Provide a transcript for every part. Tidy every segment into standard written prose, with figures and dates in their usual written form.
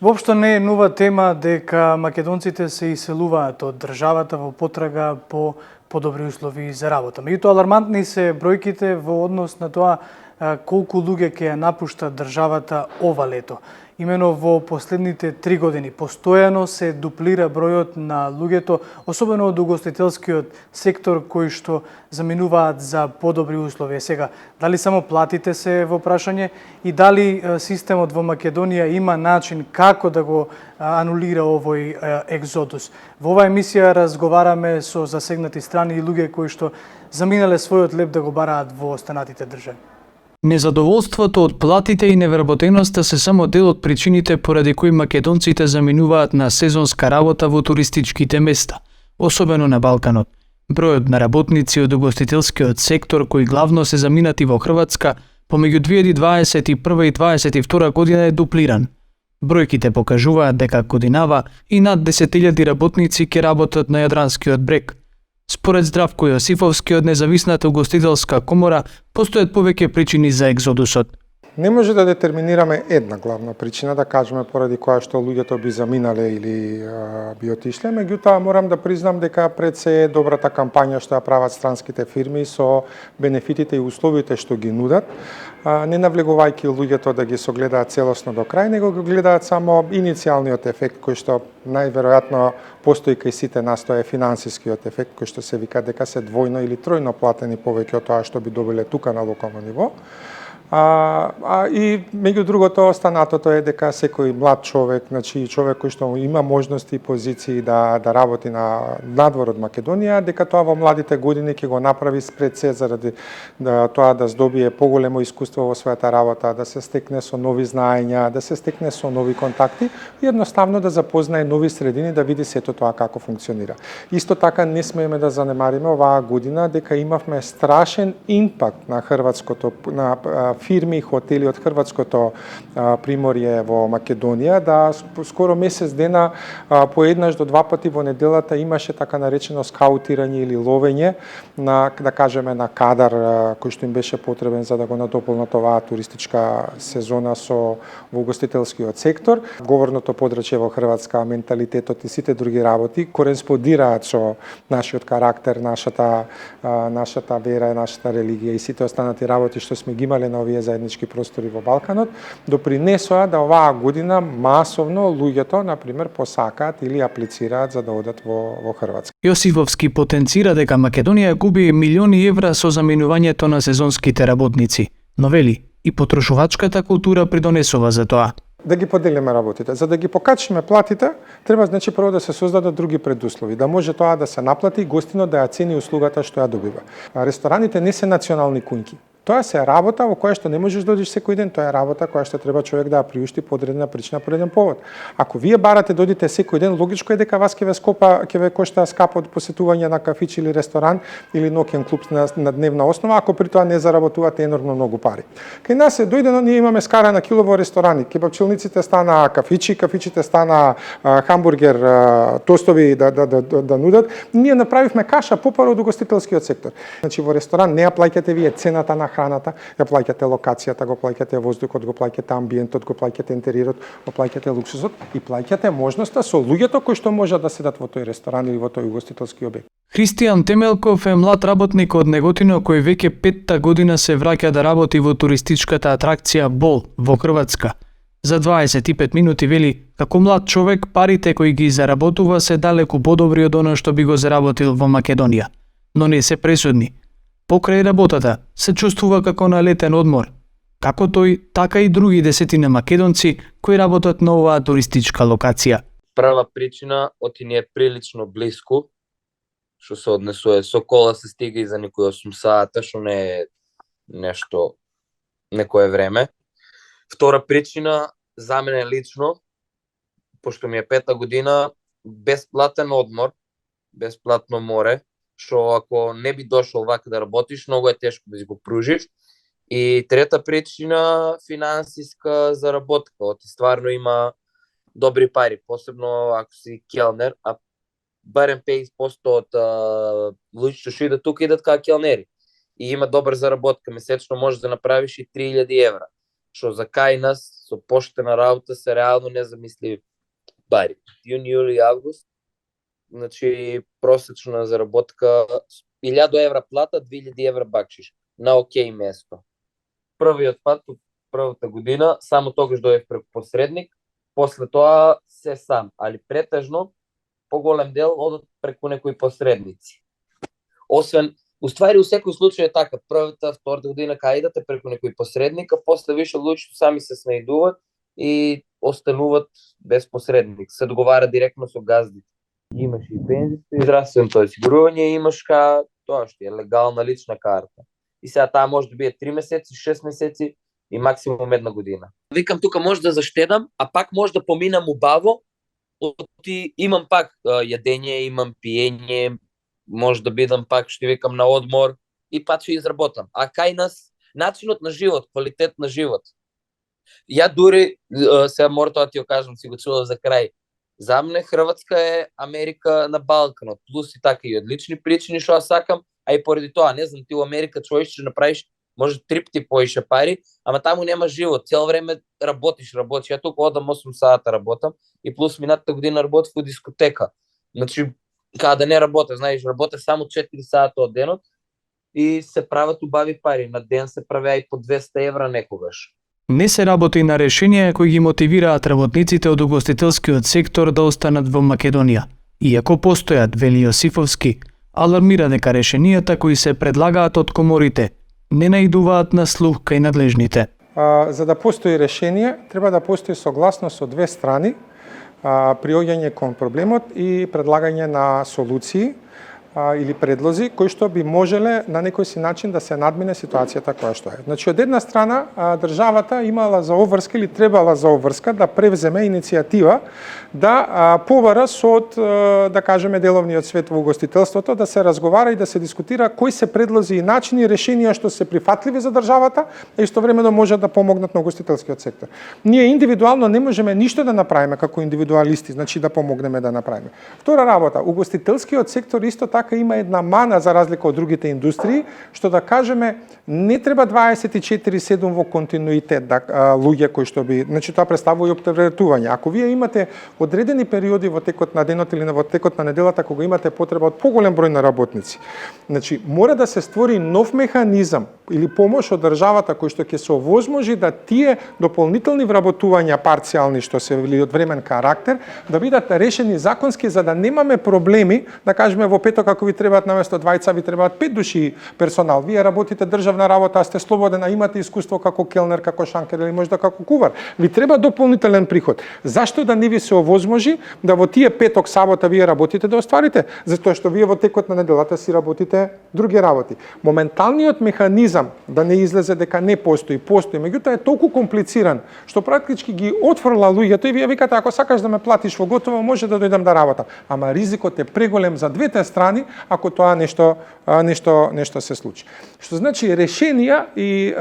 Воопшто не е нова тема дека македонците се иселуваат од државата во потрага по подобри услови за работа. Меѓутоа, алармантни се бројките во однос на тоа колку луѓе ќе ја напуштат државата ова лето. Имено во последните 3 години постојано се дуплира бројот на луѓето, особено од угостителскиот сектор, кои што заминуваат за подобри услови. Сега, дали само платите се во прашање и дали системот во Македонија има начин како да го анулира овој екзодус? Во оваа емисија разговараме со засегнати страни и луѓе кои што заминале својот леп да го бараат во останатите држави. Незадоволството од платите и невработеноста се само дел од причините поради кои македонците заминуваат на сезонска работа во туристичките места, особено на Балканот. Бројот на работници од угостителскиот сектор кои главно се заминати во Хрватска помеѓу 2021 и 2022 година е дуплиран. Бројките покажуваат дека годинава и над 10.000 работници ќе работат на Јадранскиот брег. Според Здравко Јосифовски од Независната угостителска комора, постојат повеќе причини за екзодусот. Не може да детерминираме една главна причина, да кажеме поради која што луѓето би заминале или би отишле, меѓутоа морам да признам дека пред се е добрата кампања што ја прават странските фирми со бенефитите и условите што ги нудат, не навлегувајќи луѓето да ги согледаат целосно до крај, него го гледаат само иницијалниот ефект кој што најверојатно постои кај сите нас, тоа е финансискиот ефект кој што се вика дека се двојно или тројно платени повеќе од тоа што би добиле тука на локално ниво. И меѓу другото останатото е дека секој млад човек, значи човек кој што има можности и позиции да работи на надвор од Македонија, дека тоа во младите години ќе го направи пред се заради тоа да здобие поголемо искуство во својата работа, да се стекне со нови знаења, да се стекне со нови контакти и едноставно да запознае нови средини, да види сето тоа како функционира. Исто така не смееме да занемариме оваа година дека имавме страшен импакт на хрватското на фирми и хотели од хрватското приморје во Македонија, да скоро месец дена по еднаш до два пати во неделата имаше така наречено скаутирање или ловење на, да кажеме, на кадар кој што им беше потребен за да го надополнат оваа туристичка сезона со во угостителскиот сектор. Говорното подрачје во Хрватска, менталитетот и сите други работи кореспондираат со нашиот карактер, нашата вера, нашата религија и сите останати работи што сме ги имале на овие заеднички простори во Балканот, допринесоа да оваа година масовно луѓето, например, посакаат или аплицираат за да одат во Хрватска. Јосифовски потенцира дека Македонија губи милиони евра со заминувањето на сезонските работници, но вели и потрошувачката култура придонесува за тоа. Да ги поделиме работите. За да ги покачиме платите, треба значи прво да се создадат други предуслови, да може тоа да се наплати и гостинот да ја цени услугата што ја добива. Рестораните не се национални кунки. Тоа се работа во која што не можеш да одиш секој ден, тоа е работа која што треба човек да ја приушти по одредена причина, по одреден повод. Ако вие барате да одите секој ден, логичко е дека вас ќе ве кошта скапо од посетување на кафич или ресторан или ноќен клуб на дневна основа, ако при тоа не заработувате енормно многу пари. Кај нас е дојдено, ние имаме скарана кило во ресторани, кебапчилниците стана кафичи, кафичите стана хамбургер, тостови да нудат. Ние направивме каша попара од угостителскиот сектор. Значи во ресторан не ја плаќате вие цената на храната, ја плаќате локацијата, го плаќате воздухот, го плаќате амбиентот, го плаќате интериерот, го плаќате луксусот и плаќате можноста со луѓето кои што можат да седат во тој ресторан или во тој угостителски објект. Христијан Темелков е млад работник од Неготино кој веќе 5-та година се враќа да работи во туристичката атракција Бол во Хрватска. За 25 минути вели, како млад човек парите кои ги заработува се далеку подобри од она што би го заработил во Македонија, но не се пресудни. Покрај работата се чувствува како на летен одмор, како тој, така и други десетина македонци кои работат на оваа туристичка локација. Прва причина, оти ни е прилично блиску, што се однесува со кола се стига и за некои 8 сата, што не е нешто некое време. Втора причина, за мене лично, пошто ми е 5-та година, бесплатен одмор, бесплатно море, што ако не би дошол вака да работиш, многу е тешко да си го пружиш. И трета причина, финансиска заработка. Оти стварно има добри пари, посебно ако си келнер, а барем 50% од луѓето што идат тука идат како келнери. И има добра заработка, месечно можеш да направиш и 3000 евра, што за кај нас со поштена работа се реално незамисливи пари. Јуни, јули, август, значи просечна заработка 1000 евра плата, 2000 евра бакшиш на окей место. Првиот пат од првата година само тогаш дојдев преку посредник, после тоа се сам, али претежно поголем дел одат преку некои посредници. Освен, уствари, у секој случај е така, првата, втората година кај идете преку некој посредник, а после више луѓето сами се снајдуваат и остануваат без посредник. Се договара директно со газдите. Имаш и пензијско и здравственото осигурување, имаш тоа што е легална лична карта. И сега таа може да биде 3 месеци, 6 месеци и максимум 1 година. Викам, тука може да заштедам, а пак може да поминам убаво, оти имам пак јадење, имам пиење, може да бидам пак, што викам, на одмор и пак ќе изработам. А кај нас начинот на живот, квалитет на живот. Ја дури, сега мора тоа ти ја кажам, си го чула за крај, за мене Хрватска е Америка на Балканот, плюс и така и од лични причини што ја сакам, а и поради тоа, не знам, ти у Америка човек ќе направиш може 3 пати поише пари, ама таму нема живот, цел време работиш. Ја тука одам 8 сата работам и плюс минатата година работев во дискотека. Значи, каде да не работев, знаеш, работев само 4 сата од денот и се прават убави пари. На ден се правеа и по 200 евра некогаш. Не се работи на решенија кои ги мотивираат работниците од угостителскиот сектор да останат во Македонија. Иако постојат, вели Јосифовски, алармира дека решенијата кои се предлагаат од коморите не наидуваат на слух кај надлежните. За да постои решение, треба да постои согласност од две страни, приоѓање кон проблемот и предлагање на солуции или предлози кои што би можеле на некој си начин да се надмине ситуацијата која што е. Значи, од една страна, државата имала за обврска или требала за обврска да превземе иницијатива да побара со, да кажеме, деловниот свет во угостителството, да се разговара и да се дискутира кои се предлози и начини, решенија што се прифатливи за државата, а истовремено можат да помогнат на угостителскиот сектор. Ние индивидуално не можеме ништо да направиме како индивидуалисти, значи да помогнеме да направиме. Втора работа, угостителскиот сектор исто така има една мана за разлика од другите индустрии, што да кажеме не треба 24/7 во континуитет луѓе кои што би, значи тоа представува и оптеретување. Ако вие имате одредени периоди во текот на денот или во текот на неделата кога имате потреба од поголем број на работници, значи мора да се створи нов механизам или помош од државата кој што ќе се овозможи да тие дополнителни вработувања парцијални што се или од времен карактер да бидат решени законски за да немаме проблеми, да кажеме во петок ако ви требаат наместо 2 ви требаат 5 души персонал. Вие работите државна работа, сте слободен, а имате искуство како келнер, како шанкер или можда како кувар. Ви треба дополнителен приход. Зашто да не ви се овозможи да во тие петок, сабота вие работите да остварите? Затоа што вие во текот на неделата си работите други работи. Моменталниот механизам да не излезе дека не постои, меѓутоа е толку комплициран што практички ги отфрла луѓето и вие викате ако сакаш да ме платиш во готово може да дојдам да работам. Ама ризикот е преголем за двете страни ако тоа нешто се случи. Што значи решенија и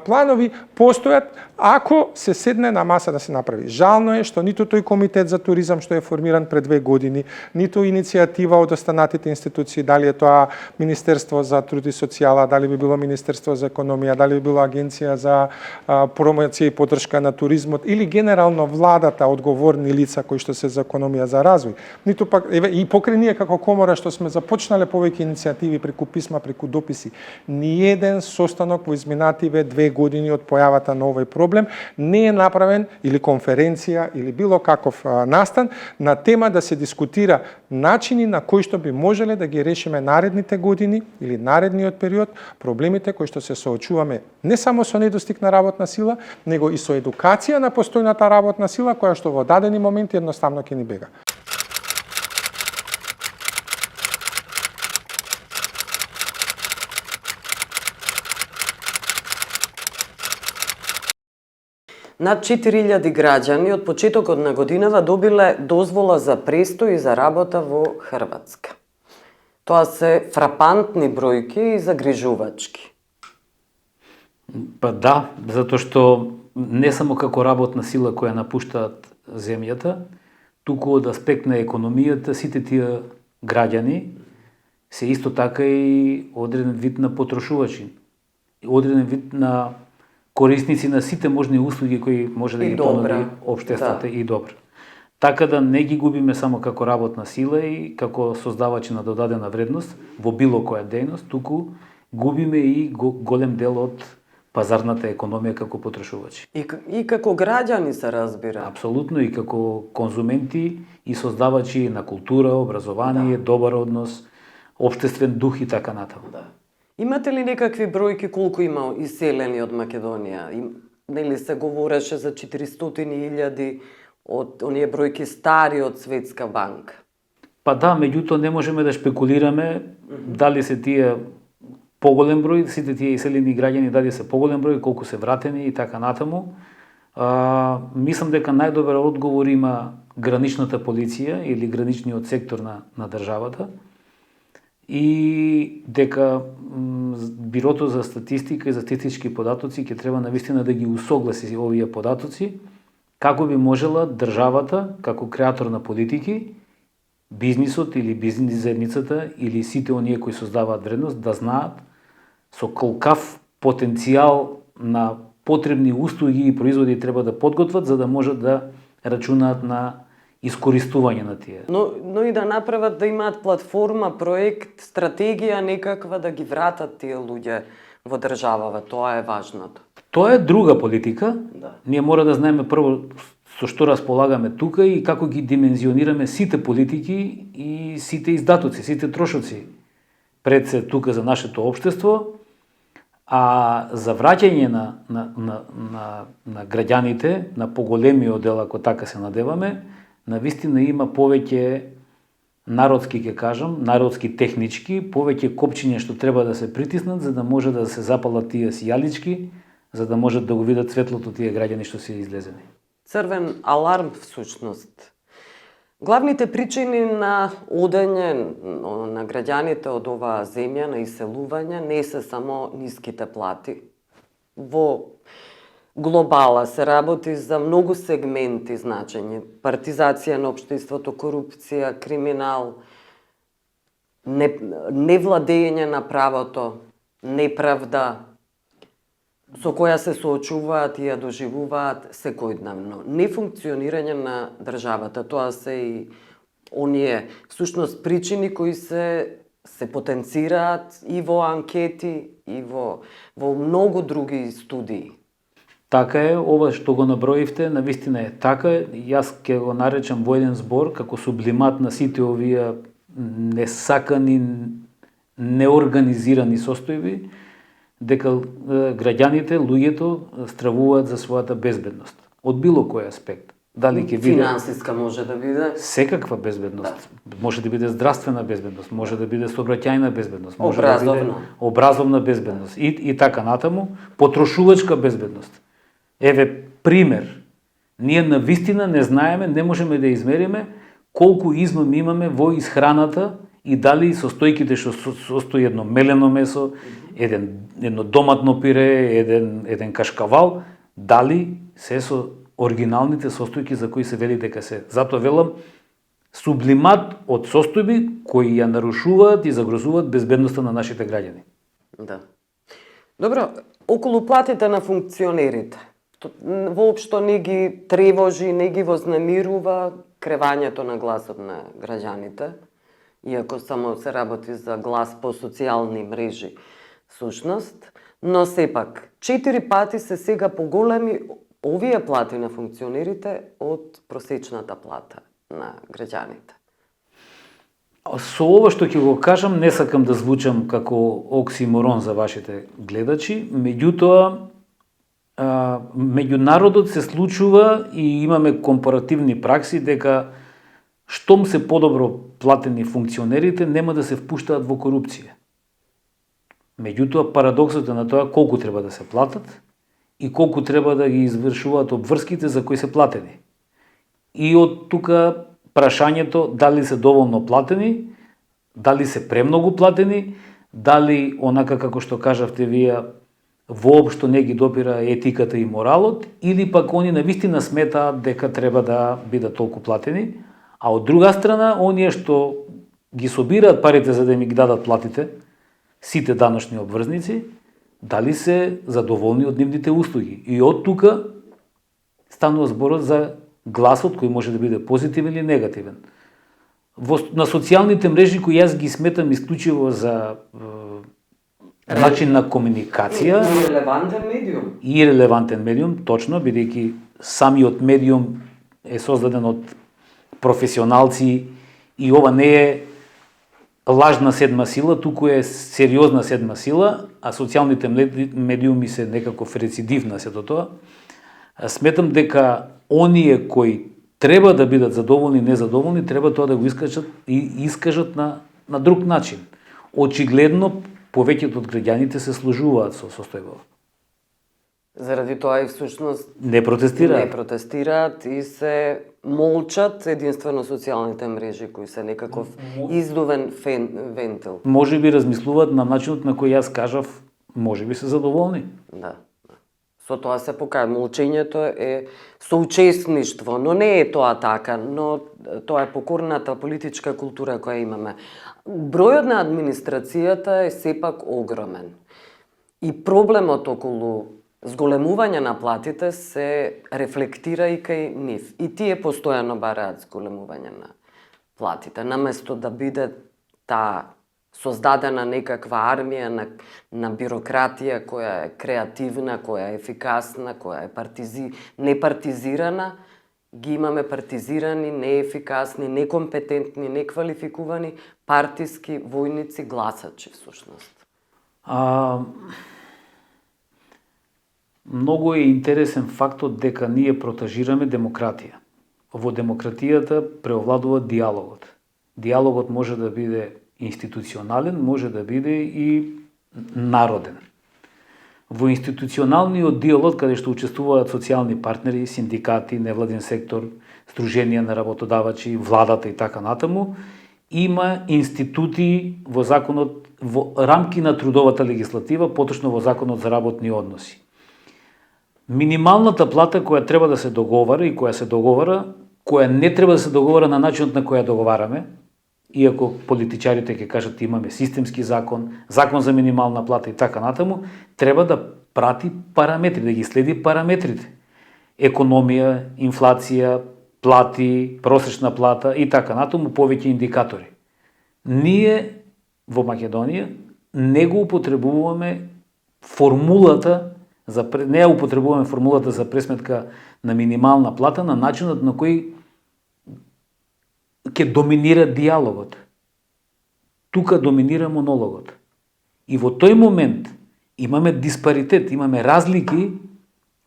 планови постојат ако се седне на маса да се направи. Жално е што ниту тој комитет за туризам што е формиран пред 2 години, ниту иницијатива од останатите институции, дали е тоа Министерство за труд и социјала, дали би било Министерство за економија, дали би било Агенција за промоција и поддршка на туризмот или генерално владата, одговорни лица кои што се за економија за развој. Ниту пак и покрај ние како комора што сме започнале повеќе иницијативи преку писма, преку дописи. Ниеден состанок во изминативе 2 години од појавата на овој проблем не е направен или конференција или било каков настан на тема да се дискутира начини на кои што би можеле да ги решиме наредните години или наредниот период проблемите кои што се соочуваме не само со недостиг на работна сила, него и со едукација на постојната работна сила која што во дадени моменти едноставно ќе ни бега. Над 4000 граѓани од почетокот на годината добиле дозвола за престој и за работа во Хрватска. Тоа се фрапантни бројки и загрижувачки. Па да, затоа што не само како работна сила која напуштаат земјата, туку од аспект на економијата, сите тие граѓани се исто така и одреден вид на потрошувачи, одреден вид на корисници на сите можни услуги кои може да И ги добра. понуди општеството Да. и добро. Така да не ги губиме само како работна сила и како создавачи на додадена вредност во било која дејност, туку губиме и голем дел од пазарната економија како потрошувачи. И како граѓани се разбира. Апсолутно и како конзументи и создавачи на култура, образование, добар однос, општествен дух и така натаму. Да. Имате ли некакви бројки колку има иселени од Македонија? Нели се говореше за 400.000 од оние бројки стари од Светска банка. Па да, меѓутоа не можеме да шпекулираме дали се тие поголем број, сите тие иселени граѓани, дали се поголем број, колку се вратени и така натаму. Мислам дека најдобар одговор има граничната полиција или граничниот сектор на државата и дека Бирото за статистика и за статистички податоци ќе треба навистина да ги усогласи овие податоци, како би можела државата, како креатор на политики, бизнисот или бизнис заедницата или сите оние кои создаваат вредност да знаат со колкав потенцијал на потребни услуги и производи треба да подготват за да можат да рачунаат на искористување на тие. Но и да направат да имаат платформа, проект, стратегија некаква да ги вратат тие луѓе во државава. Тоа е важното. Тоа е друга политика. Да. Ние мора да знаеме прво со што располагаме тука и како ги димензионираме сите политики и сите издатоци, сите трошоци пред се тука за нашето општество, а за враќање на граѓаните, на поголемиот дел, ако така се надеваме, навистина има повеќе народски, ќе кажам, народски технички, повеќе копчиња што треба да се притиснат за да може да се запалат тие сијалички, за да можат да го видат светлото тие граѓани што се излезени. Црвен аларм всушност. Главните причини на одење на граѓаните од оваа земја, на иселување, не се само ниските плати. Во глобала се работи за многу сегменти значење. Партизација на општеството, корупција, криминал, невладење на правото, неправда, со која се соочуваат и ја доживуваат секојдневно. Нефункционирање на државата, тоа се и оние всушност причини кои се потенцираат и во анкети и во многу други студии. Така е, ова што го наброивте, навистина е така. Јас ќе го наречам во еден збор како сублимат на сите овие несакани, неорганизирани состојби, дека граѓаните, луѓето стравуваат за својата безбедност. Од било кој аспект. Дали ќе биде финансиска може да биде, секаква безбедност. Може да биде здравствена безбедност, може да биде сообраќајна безбедност, може образовна. да биде образовна безбедност и така натаму, потрошувачка безбедност. Еве пример. Ние навистина не знаеме, не можеме да измериме колку измам имаме во исхраната и дали состојките што состои едно мелено месо, едно доматно пире, еден кашкавал, дали се со оригиналните состојки за кои се вели дека се. Затоа велам сублимат од состојби кои ја нарушуваат и загрозуваат безбедноста на нашите граѓани. Да. Добро, околу платите на функционерите. Воопшто не ги тревожи, не ги вознемирува кревањето на гласот на граѓаните, иако само се работи за глас по социјални мрежи сушност, но сепак 4 пати се сега поголеми овие плати на функционерите од просечната плата на граѓаните. Со ова што ќе го кажам, не сакам да звучам како оксиморон за вашите гледачи, меѓутоа меѓу народот се случува и имаме компаративни пракси дека штом се подобро платени функционерите нема да се впуштаат во корупција. Меѓутоа парадоксот е на тоа колку треба да се платат и колку треба да ги извршуваат обврските за кои се платени. И од тука прашањето дали се доволно платени, дали се премногу платени, дали онака како што кажавте вие воопшто не ги допира етиката и моралот, или пак они навистина сметаат дека треба да бидат толку платени, а од друга страна, оние што ги собираат парите за да ми ги дадат платите, сите даношни обврзници, дали се задоволни од нивните услуги. И од тука станува зборот за гласот кој може да биде позитивен или негативен. На социјалните мрежи кои јас ги сметам исклучиво за начин на комуникација И релевантен медиум. и релевантен медиум, точно, бидејќи самиот медиум е создаден од професионалци и ова не е лажна седма сила, туку е сериозна седма сила, а социјалните медиуми се некаков рецидив на сето тоа. Сметам дека оние кои треба да бидат задоволни, незадоволни, треба тоа да го искажат на друг начин. Очигледно, повеќето од граѓаните се сложуваат со состојбава. Заради тоа и всушност Не протестираат. не протестираат и се молчат единствено социјалните мрежи кои се некаков издувен вентил. Може би размислуваат на начинот на кој јас кажав, може би се задоволни. Да. Со тоа се покажа. Молчењето е соучесништво, но не е тоа така, но тоа е покорната политичка култура која имаме. Бројот на администрацијата е сепак огромен. И проблемот околу зголемување на платите се рефлектира и кај нив. И тие постојано бараат зголемување на платите, наместо да биде таа создадена некаква армија на бирократија која е креативна, која е ефикасна, која е непартизирана, ги имаме партизирани, неефикасни, некомпетентни, неквалификувани партиски војници гласачи всушност. Многу е интересен фактот дека ние протажираме демократија. Во демократијата преовладува диалогот. Диалогот може да биде институционален, може да биде и народен. Во институционалниот диалог, каде што учествуваат социјални партнери, синдикати, невладин сектор, сдруженија на работодавачи, владата и така натаму, има институти во законот, во рамки на трудовата легислатива, поточно во законот за работни односи. Минималната плата која треба да се договара и која се договара, која не треба да се договара на начинот на која договараме, иако политичарите ќе кажат имаме системски закон, закон за минимална плата и така натаму, треба да прати параметри, да ги следи параметрите. Економија, инфлација, плати, просечна плата и така натаму, повеќе индикатори. Ние во Македонија не го употребуваме формулата не ја употребуваме формулата за пресметка на минимална плата на начинот на кој ќе доминира диалогот. Тука доминира монологот. И во тој момент имаме диспаритет, имаме разлики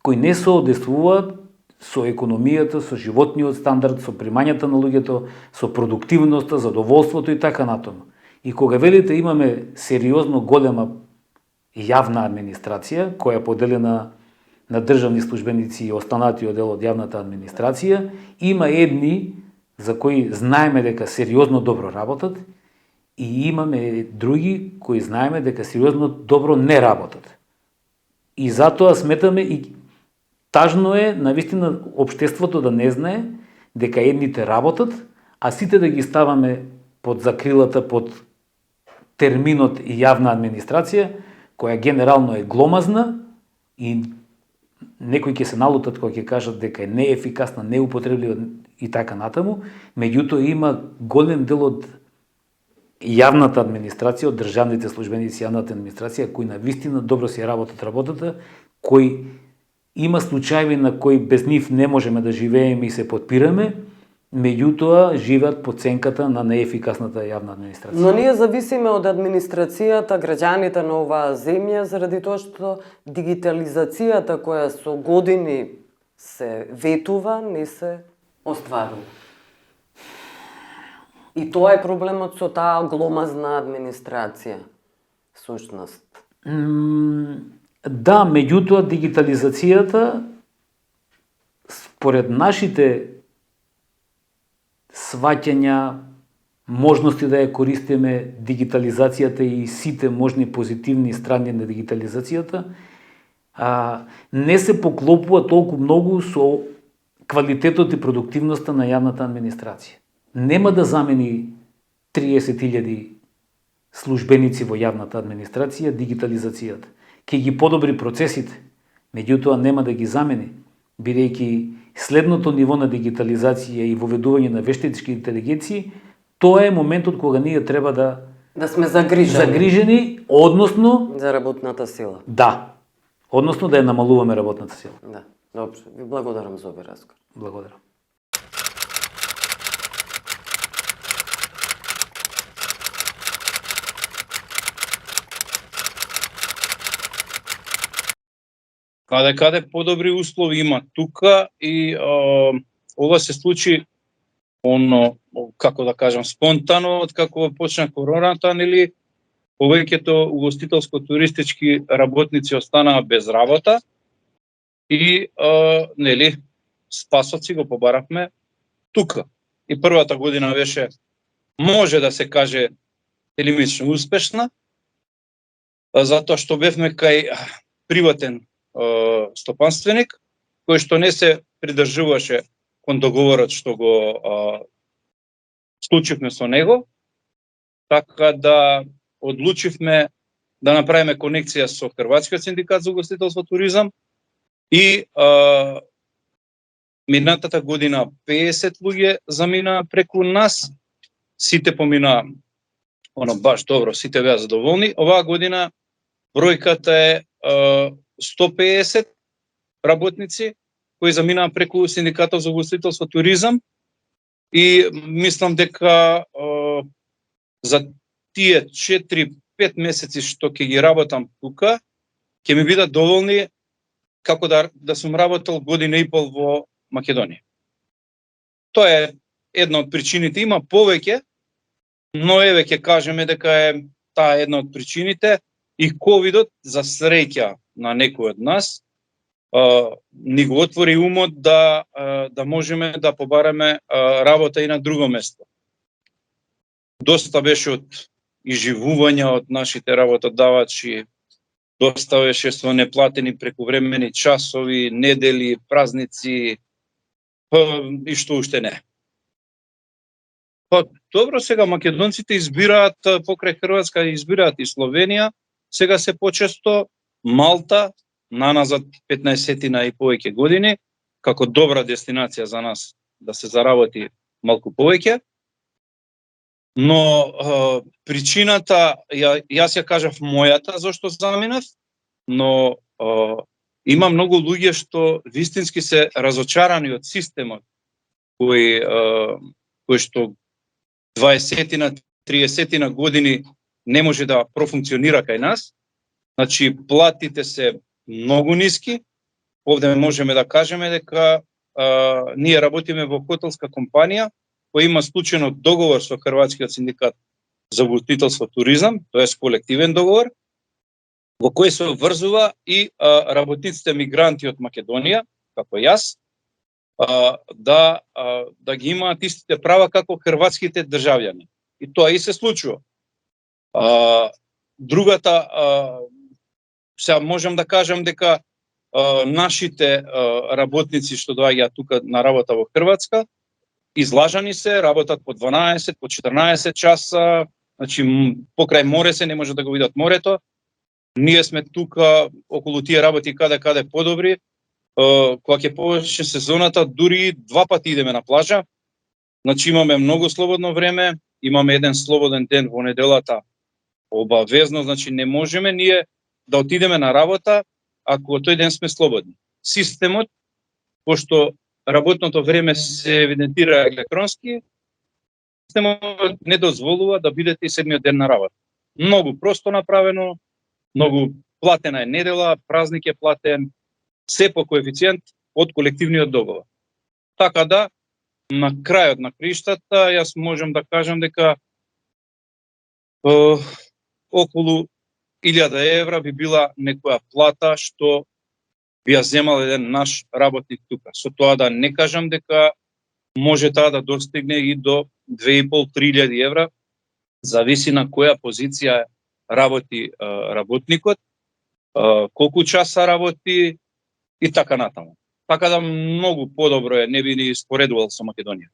кои не соодветствуваат со економијата, со животниот стандард, со примањата на луѓето, со продуктивноста, задоволството и така натаму. И кога велите имаме сериозно голема јавна администрација, која е поделена на државни службеници и останатиот дел од јавната администрација, има едни за кои знаеме дека сериозно добро работат и имаме други кои знаеме дека сериозно добро не работат. И затоа сметаме и тажно е навистина општеството да не знае дека едните работат, а сите да ги ставаме под закрилата, под терминот јавна администрација, која генерално е гломазна и некои ќе се налутат кога ќе кажат дека е неефикасна, неупотреблива и така натаму, меѓутоа има голем дел од јавната администрација, од државните службеници јавната администрација кои навистина добро си работат работата, кои има случаи на кои без нив не можеме да живееме и се подпираме, меѓутоа живеат по ценката на неефикасната јавна администрација. Но ние зависиме од администрацијата, граѓаните на оваа земја, заради тоа што дигитализацијата која со години се ветува, не се остварува. И тоа е проблемот со таа гломазна администрација, сушност. Да, меѓутоа дигитализацијата според нашите сваќања, можности да ја користиме дигитализацијата и сите можни позитивни страни на дигитализацијата, не се поклопува толку многу со квалитетот и продуктивноста на јавната администрација. Нема да замени 30.000 службеници во јавната администрација дигитализацијата. ќе ги подобри процесите, меѓутоа нема да ги замени, бидејќи следното ниво на дигитализација и воведување на вештински интелигенции, тоа е моментот кога ние треба Да сме загрижени загрижени, односно за работната сила. да, односно да ја намалуваме работната сила. Да, добро. Ви благодарам за овој разговор. Благодарам. Каде подобри услови има тука и ова се случи како да кажам, спонтано, откако почна короната, нели, повеќето угостителско-туристички работници останаа без работа и, нели, спасот си го побаравме тука. И првата година беше, може да се каже, делимично успешна, затоа што бевме кај приватен стопанственик, кој што не се придржуваше кон договорот што го случивме со него, така да одлучивме да направиме конекција со Хрватскиот синдикат за угостителство туризам и минатата година 50 луѓе заминаа преку нас, сите поминаа баш добро, сите беа задоволни. Оваа година бројката е 150 работници кои заминаа преку синдикатот за угостителство туризам и мислам дека за тие 4-5 месеци што ќе ги работам тука, ќе ми бидат доволни како да сум работел година и пол во Македонија. Тоа е една од причините, има повеќе, но еве ќе кажеме дека е таа една од причините и ковидот за среќа на некој од нас ни го отвори умот да можеме да побараме работа и на друго место. Доста беше од изживување од нашите работодавачи, доста беше со неплатени прекувремени часови, недели, празници и што уште не. Добро, сега македонците избираат покрај Хрватска, избираат и Словенија, сега се почесто Малта, наназад 15 и повеќе години, како добра дестинација за нас да се заработи малку повеќе. Но причината, јас ја кажав мојата зашто заминав, но има многу луѓе што вистински се разочарани од системот кој што 20-30 години не може да профункционира кај нас. Значи, платите се многу ниски. Овде можеме да кажеме дека ние работиме во хотелска компанија која има склучено договор со Хрватскиот синдикат за угостителство туризам, тоа е колективен договор, во кој се обврзува и работниците мигранти од Македонија, како јас, да ги имаат истите права како хрватските државјани. И тоа и се случува. Другата, сега можам да кажам дека нашите работници што доаѓаат тука на работа во Хрватска, излажани се, работат по 12, по 14 часа, значи покрај море се, не може да го видат морето. Ние сме тука околу тие работи каде подобри. Кога ќе повеќе сезоната, дури 2 пати идеме на плажа. Значи имаме многу слободно време, имаме еден слободен ден во неделата обавезно, значи не можеме ние да отидеме на работа ако тој ден сме слободни. Системот, пошто работното време се евидентира електронски, системот не дозволува да бидете и седмиот ден на работа. Многу просто направено, многу платена е недела, празник е платен, се по коефициент од колективниот договор. Така да, на крајот на криштата, јас можам да кажам дека околу 1000 евра би била некоја плата што би ја земал еден наш работник тука. Со тоа да не кажам дека може таа да достигне и до 2500-3000 евра, зависи на која позиција работи работникот, колку часа работи и така натаму. Така да многу подобро е, не би ни споредувал со Македонија.